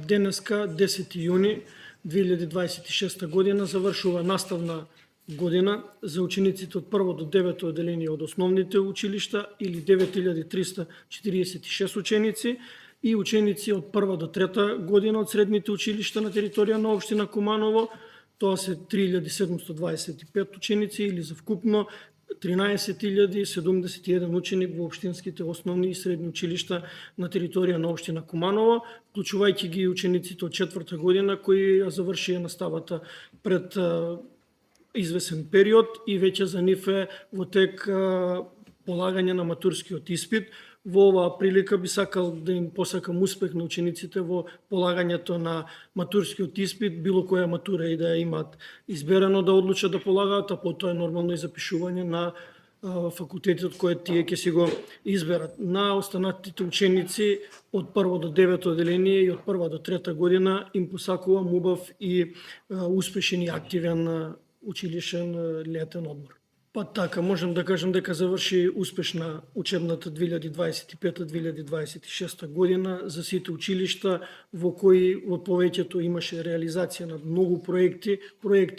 денеска 10 јуни 2026 година завршува наставна година за учениците од 1 до 9 одделение од основните училишта или 9346 ученици и ученици од 1 до 3 година од средните училишта на територија на општина Куманово. Тоа се 3725 ученици или за вкупно 13.071 ученик во општинските основни и средни училишта на територија на општина Куманово, вклучувајќи ги учениците од 4 година кои ја завршија наставата пред извесен период и веќе за нив е во тек полагање на матурскиот испит. Во оваа прилика би сакал да им посакам успех на учениците во полагањето на матурскиот испит, било која матура и да ја имаат изберено да одлучат да полагаат, а потоа е нормално и запишување на факултетот кој тие ќе си го изберат. На останатите ученици од 1 до 9 одделение и од 1 до 3 година им посакувам убав и успешен и активен училишен летен одмор. Па така, можем да кажем дека заврши успешна учебната 2025-2026 година за сите училишта во кои во повеќето имаше реализација на многу проекти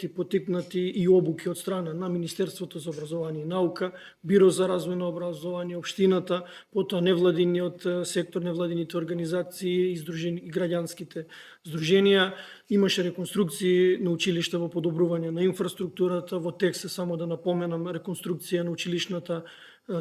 потикнати и обуки од страна на Министерството за образование и наука, Биро за развој на образование, општината, потоа невладиниот сектор, невладините организации и граѓанските здруженија. Имаше реконструкции на училишта во подобрување на инфраструктурата, во текст се само да напоменам реконструкција на училишната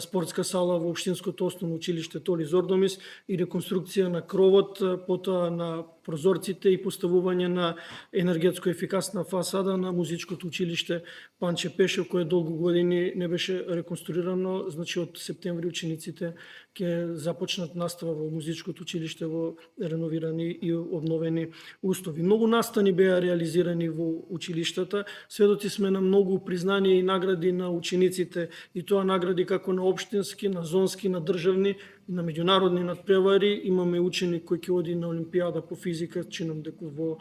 спортска сала во општинското основно училиште Толи Зордомис и реконструкција на кровот, потоа на прозорците и поставување на енергетско ефикасна фасада на музичкото училиште Панче Пешев, кое долго години не беше реконструирано. Значи од септември учениците ќе започнат настава во музичкото училиште во реновирани и обновени устови. Многу настани беа реализирани во училиштата. Сведоци сме на многу признанија и награди на учениците, и тоа награди како на општински, на зонски, на државни, на меѓународни надпревари. Имаме ученик кој ќе оди на Олимпијада по физика, чинам дека во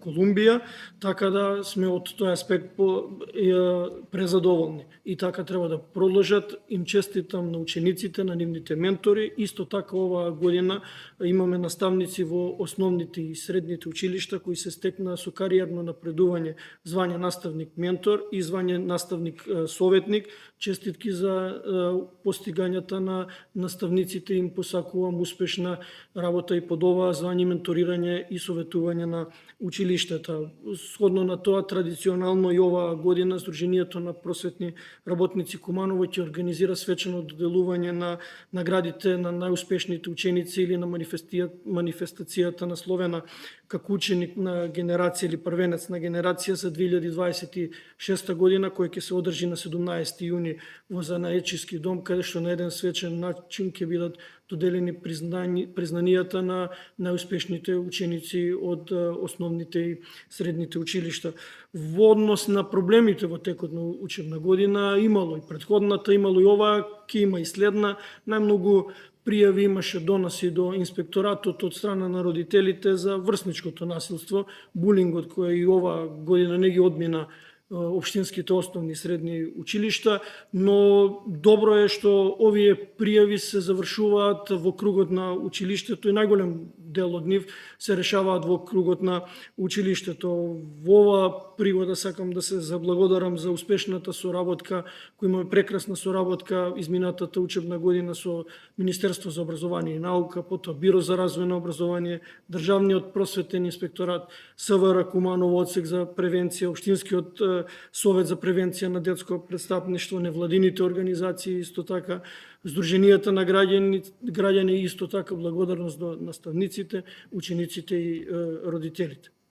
Колумбија, така да сме од тој аспект презадоволни. И така треба да продолжат. Им честитам на учениците, на нивните ментори. Исто така оваа година имаме наставници во основните и средните училишта кои се стекна со кариерно напредување, звање наставник ментор и звање наставник советник. Честитки за постигањата на наставниците, им посакувам успешна работа и под оваа звање, менторирање и советување на училиштата. Сходно на тоа, традиционално и оваа година Сдруженијето на просветни работници Куманово ќе организира свечено доделување на наградите на најуспешните ученици или на манифестацијата насловена како ученик на генерација или првенец на генерација за 2026 година, кој ќе се одржи на 17 јуни во Занаечиски дом, каде што на еден свечен начин ќе бидат доделени признанијата на најуспешните ученици од основните и средните училишта. Во однос на проблемите во текот на учебна година имало и претходната, имало и оваа, ќе има и следна. Најмногу пријави имаше доноси до инспекторатот од страна на родителите за врсничкото насилство, булингот кој и оваа година не ги одмина општинските основни и средни училишта, но добро е што овие пријави се завршуваат во кругот на училиштето и најголем дел од нив се решаваат во кругот на училиштето. Во оваа пригода сакам да се заблагодарам за успешната соработка, која имаме прекрасна соработка изминатата учебна година со Министерство за образование и наука, потоа Биро за развој на образование, Државниот просветен инспекторат, СВР Куманово одсек за превенција, Општинскиот Совет за превенција на детско престапништво, невладините организации, исто така Сдруженијата на граѓани, исто така благодарност до наставниците, учениците и родителите.